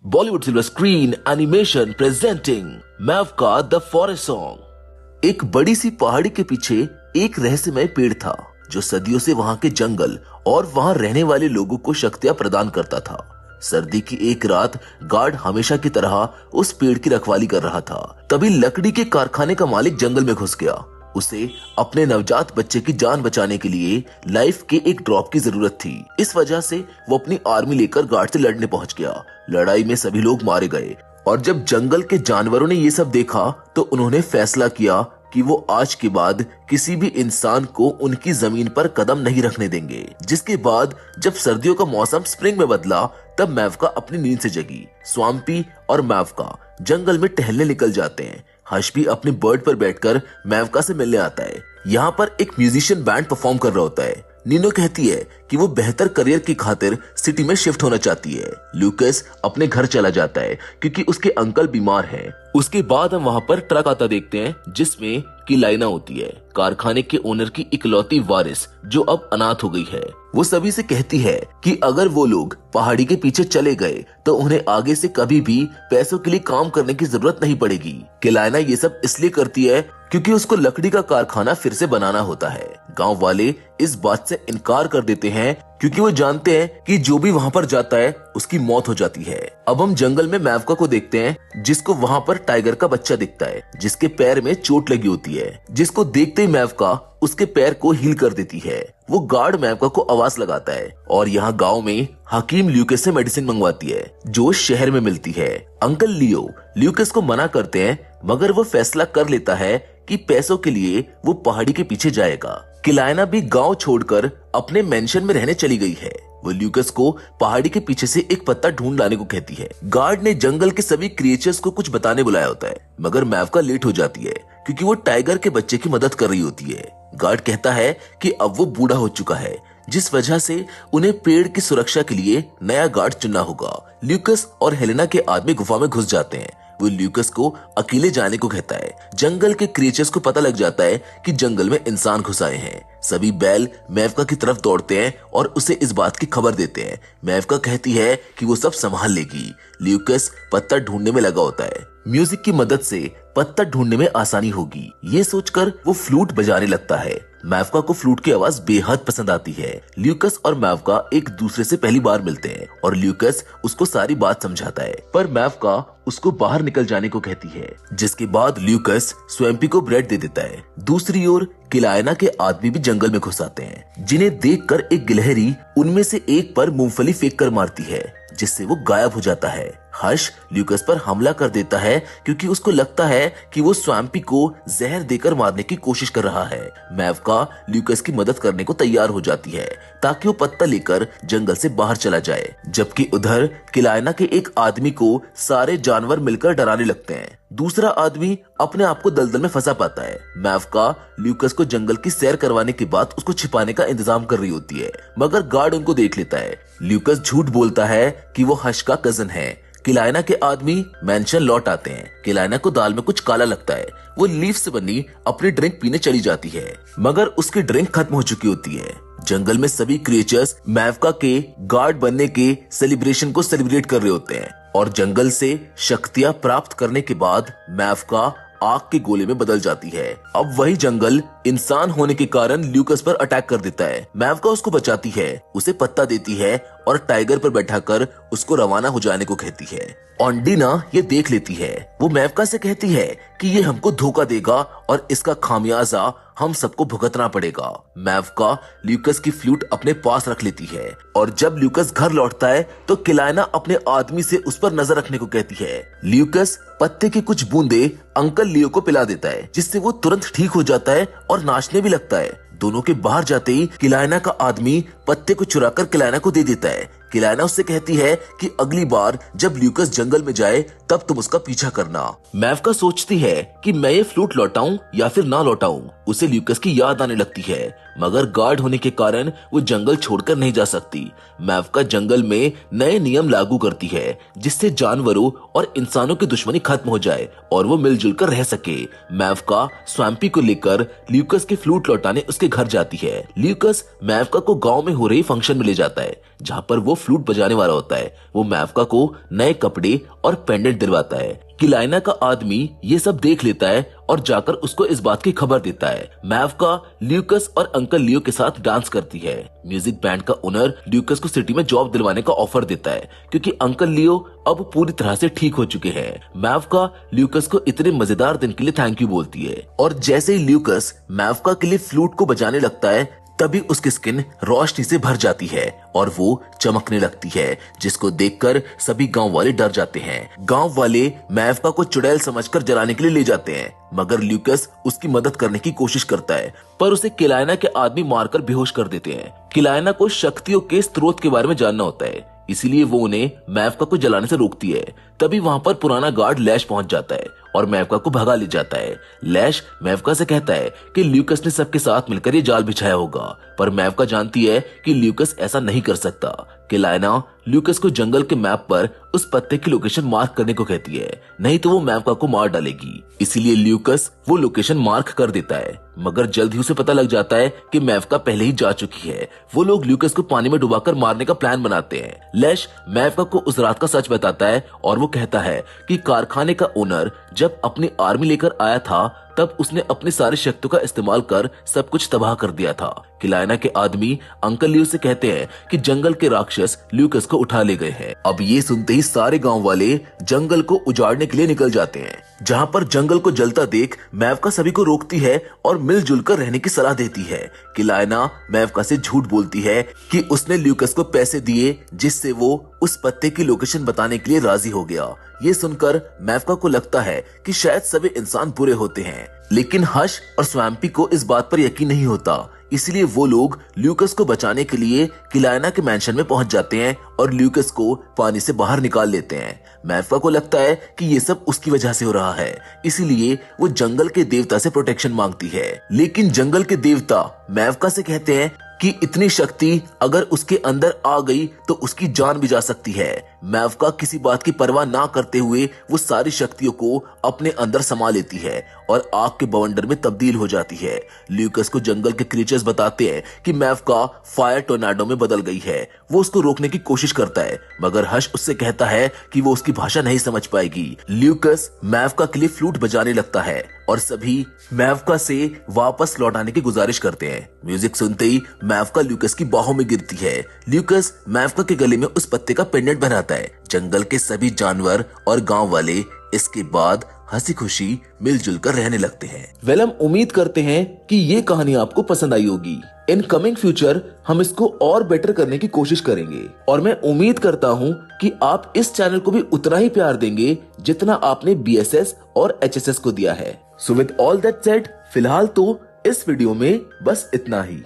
Bollywood silver screen animation presenting मैवका the forest song. एक बड़ी सी पहाड़ी के पीछे एक रहस्यमय पेड़ था जो सदियों से वहां के जंगल और वहां रहने वाले लोगों को शक्तियां प्रदान करता था। सर्दी की एक रात गार्ड हमेशा की तरह उस पेड़ की रखवाली कर रहा था। तभी लकड़ी के कारखाने का मालिक जंगल में घुस गया। उसे अपने नवजात बच्चे की जान बचाने के लिए लाइफ के एक ड्रॉप की जरूरत थी। इस वजह से वो अपनी आर्मी लेकर गार्ड से लड़ने पहुंच गया। लड़ाई में सभी लोग मारे गए और जब जंगल के जानवरों ने ये सब देखा तो उन्होंने फैसला किया कि वो आज के बाद किसी भी इंसान को उनकी जमीन पर कदम नहीं रखने देंगे। जिसके बाद जब सर्दियों का मौसम स्प्रिंग में बदला तब मैवका अपनी नींद से जगी। स्वाम्पी और मैवका जंगल में टहलने निकल जाते हैं। हर्ष भी अपने बर्ड पर बैठकर मैवका से मिलने आता है। यहाँ पर एक म्यूजिशियन बैंड परफॉर्म कर रहा होता है। नीनो कहती है कि वो बेहतर करियर की खातिर सिटी में शिफ्ट होना चाहती है। ल्यूकस अपने घर चला जाता है क्योंकि उसके अंकल बीमार हैं। उसके बाद हम वहाँ पर ट्रक आता देखते हैं जिसमें किलाइना होती है, कारखाने के ओनर की इकलौती वारिस जो अब अनाथ हो गई है। वो सभी से कहती है कि अगर वो लोग पहाड़ी के पीछे चले गए तो उन्हें आगे से कभी भी पैसों के लिए काम करने की जरूरत नहीं पड़ेगी। किलाइना ये सब इसलिए करती है क्योंकि उसको लकड़ी का कारखाना फिर से बनाना होता है। गांव वाले इस बात से इनकार कर देते हैं क्योंकि वो जानते हैं कि जो भी वहां पर जाता है उसकी मौत हो जाती है। अब हम जंगल में मैवका को देखते हैं जिसको वहां पर टाइगर का बच्चा दिखता है जिसके पैर में चोट लगी होती है, जिसको देखते ही मैवका उसके पैर को हील कर देती है। वो गार्ड मैवका को आवाज लगाता है और यहाँ गांव में हकीम ल्यूकस से मेडिसिन मंगवाती है जो शहर में मिलती है। अंकल लियो ल्यूकस को मना करते हैं मगर वो फैसला कर लेता है कि पैसों के लिए वो पहाड़ी के पीछे जाएगा। किलाइना भी गांव छोड़कर अपने मेंशन में रहने चली गई है। वो ल्यूकस को पहाड़ी के पीछे से एक पत्ता ढूंढ लाने को कहती है। गार्ड ने जंगल के सभी क्रिएचर्स को कुछ बताने बुलाया होता है मगर मैवका लेट हो जाती है क्योंकि वो टाइगर के बच्चे की मदद कर रही होती है। गार्ड कहता है कि अब वो बूढ़ा हो चुका है जिस वजह से उन्हें पेड़ की सुरक्षा के लिए नया गार्ड चुनना होगा। ल्यूकस और हेलेना के आदमी गुफा में घुस जाते हैं। वो ल्यूकस को अकेले जाने को कहता है। जंगल के क्रिएचर्स को पता लग जाता है कि जंगल में इंसान घुस आए हैं। सभी बैल मैवका की तरफ दौड़ते हैं और उसे इस बात की खबर देते हैं। मैवका कहती है कि वो सब संभाल लेगी। ल्यूकस पत्ता ढूंढने में लगा होता है। म्यूजिक की मदद से पत्ता ढूंढने में आसानी होगी ये सोचकर वो फ्लूट बजाने लगता है। मैवका को फ्लूट की आवाज बेहद पसंद आती है। ल्यूकस और मैवका एक दूसरे से पहली बार मिलते हैं और ल्यूकस उसको सारी बात समझाता है पर मैवका उसको बाहर निकल जाने को कहती है। जिसके बाद ल्यूकस स्वैम्पी को ब्रेड दे देता है। दूसरी ओर किलाइना के आदमी भी जंगल में घुस आते हैं जिन्हें देखकर एक गिलहरी उनमें से एक पर मूंगफली फेंक कर मारती है जिससे वो गायब हो जाता है। हर्ष ल्यूकस पर हमला कर देता है क्योंकि उसको लगता है कि वो स्वैम्पी को जहर देकर मारने की कोशिश कर रहा है। मैवका ल्यूकस की मदद करने को तैयार हो जाती है ताकि वो पत्ता लेकर जंगल से बाहर चला जाए। जबकि उधर किलाइना के एक आदमी को सारे जानवर मिलकर डराने लगते हैं। दूसरा आदमी अपने आप को दलदल में फंसा पाता है। मैवका ल्यूकस को जंगल की सैर करवाने के बाद उसको छिपाने का इंतजाम कर रही होती है मगर गार्ड उनको देख लेता है। ल्यूकस झूठ बोलता है कि वो हर्ष का कजन है। किलाइना के आदमी मेंशन लौट आते हैं। किलाइना को दाल में कुछ काला लगता है। वो लीफ से बनी अपनी ड्रिंक पीने चली जाती है मगर उसकी ड्रिंक खत्म हो चुकी होती है। जंगल में सभी क्रिएचर्स मैवका के गार्ड बनने के सेलिब्रेशन को सेलिब्रेट कर रहे होते हैं और जंगल से शक्तियां प्राप्त करने के बाद मैवका आग के गोले में बदल जाती है। अब वही जंगल इंसान होने के कारण ल्यूकस पर अटैक कर देता है। मैवका उसको बचाती है, उसे पत्ता देती है और टाइगर पर बैठाकर उसको रवाना हो जाने को कहती है। ऑन्डिना ये देख लेती है। वो मैवका से कहती है कि ये हमको धोखा देगा और इसका खामियाजा हम सबको भुगतना पड़ेगा। मैवका ल्यूकस की फ्लूट अपने पास रख लेती है और जब ल्यूकस घर लौटता है तो किलाइना अपने आदमी से उस पर नजर रखने को कहती है। ल्यूकस पत्ते की कुछ बूंदे अंकल लियो को पिला देता है जिससे वो तुरंत ठीक हो जाता है और नाचने भी लगता है। दोनों के बाहर जाते ही किलाइना का आदमी पत्ते को चुराकर किलाइना को दे देता है। किलाइना उससे कहती है कि अगली बार जब ल्यूकस जंगल में जाए तब तुम उसका पीछा करना। मैवका सोचती है कि मैं ये फ्लूट लौटाऊं या फिर ना लौटाऊं। उसे ल्यूकस की याद आने लगती है मगर गार्ड होने के कारण वो जंगल छोड़कर नहीं जा सकती। मैवका जंगल में नए नियम लागू करती है जिससे जानवरों और इंसानों की दुश्मनी खत्म हो जाए और वो मिलजुल कर रह सके। मैवका स्वैम्पी को लेकर ल्यूकस की फ्लूट लौटाने उसके घर जाती है। ल्यूकस मैवका को गांव में हो रही फंक्शन में ले जाता है जहाँ पर वो फ्लूट बजाने वाला होता है वो मैवका को नए कपड़े और पेंडेंट दिलवाता है। किलाइना का आदमी ये सब देख लेता है और जाकर उसको इस बात की खबर देता है। मैवका ल्यूकस और अंकल लियो के साथ डांस करती है। म्यूजिक बैंड का ओनर ल्यूकस को सिटी में जॉब दिलवाने का ऑफर देता है क्योंकि अंकल लियो अब पूरी तरह से ठीक हो चुके हैं। मैवका ल्यूकस को इतने मजेदार दिन के लिए थैंक यू बोलती है और जैसे ही ल्यूकस मैवका के लिए फ्लूट को बजाने लगता है तभी उसकी स्किन रोशनी से भर जाती है और वो चमकने लगती है, जिसको देखकर सभी गांव वाले डर जाते हैं। गांव वाले मैवका को चुड़ैल समझकर जलाने के लिए ले जाते हैं, मगर ल्यूकस उसकी मदद करने की कोशिश करता है पर उसे किलाइना के आदमी मारकर बेहोश कर देते हैं। किलाइना को शक्तियों के स्रोत के बारे में जानना होता है, इसीलिए वो उन्हें मैवका को जलाने से रोकती है। तभी वहां पर पुराना गार्ड लैश पहुंच जाता है और मैवका को भगा ले जाता है। लैश मैवका से कहता है कि ल्यूकस ने सबके साथ मिलकर ये जाल बिछाया होगा, पर मैवका जानती है कि ल्यूकस ऐसा नहीं कर सकता। किलाइना ल्यूकस को जंगल के मैप पर उस पत्ते की लोकेशन मार्क करने को कहती है, नहीं तो वो मैवका को मार डालेगी। इसीलिए ल्यूकस वो लोकेशन मार्क कर देता है, मगर जल्द ही उसे पता लग जाता है कि मैवका पहले ही जा चुकी है। वो लोग ल्यूकस को पानी में डुबाकर मारने का प्लान बनाते हैं। लैश मैवका को उस रात का सच बताता है और वो कहता है कि कारखाने का ओनर जब अपनी आर्मी लेकर आया था तब उसने अपनी सारी शक्तियों का इस्तेमाल कर सब कुछ तबाह कर दिया था। किलाइना के आदमी अंकल लियो से कहते हैं कि जंगल के राक्षस ल्यूकस को उठा ले गए हैं। अब ये सुनते ही सारे गांव वाले जंगल को उजाड़ने के लिए निकल जाते हैं। जहां पर जंगल को जलता देख मैवका सभी को रोकती है और मिलजुल कर रहने की सलाह देती है। किलाइना मैवका से झूठ बोलती है कि उसने ल्यूकस को पैसे दिए जिससे वो उस पत्ते की लोकेशन बताने के लिए राजी हो गया। ये सुनकर मैवका को लगता है कि शायद सभी इंसान बुरे होते हैं, लेकिन हश और स्वैम्पी को इस बात पर यकीन नहीं होता। इसलिए वो लोग ल्यूकस को बचाने के लिए किलाइना के मैंशन में पहुंच जाते हैं और ल्यूकस को पानी से बाहर निकाल लेते हैं। मैवका को लगता है कि ये सब उसकी वजह से हो रहा है, इसीलिए वो जंगल के देवता से प्रोटेक्शन मांगती है। लेकिन जंगल के देवता मैवका से कहते हैं कि इतनी शक्ति अगर उसके अंदर आ गई तो उसकी जान भी जा सकती है। मैवका किसी बात की परवाह ना करते हुए वो सारी शक्तियों को अपने अंदर समा लेती है और आग के बवंडर में तब्दील हो जाती है। ल्यूकस को जंगल के क्रीचर्स बताते हैं कि मैवका फायर टोर्नाडो में बदल गई है। वो उसको रोकने की कोशिश करता है, मगर हश उससे कहता है कि वो उसकी भाषा नहीं समझ पाएगी। ल्यूकस मैवका के लिए फ्लूट बजाने लगता है और सभी मैवका से वापस लौट आने की गुजारिश करते हैं। म्यूजिक सुनते ही मैवका ल्यूकस की बाहों में गिरती है। ल्यूकस मैवका के गले में उस पत्ते का पेंडेंट बनाता है। जंगल के सभी जानवर और गांव वाले इसके बाद हंसी खुशी मिलजुल कर रहने लगते हैं। वेल, हम उम्मीद करते हैं कि ये कहानी आपको पसंद आई होगी। इन कमिंग फ्यूचर हम इसको और बेटर करने की कोशिश करेंगे और मैं उम्मीद करता हूँ कि आप इस चैनल को भी उतना ही प्यार देंगे जितना आपने BSS और HSS को दिया है। So with all that said, फिलहाल तो इस वीडियो में बस इतना ही।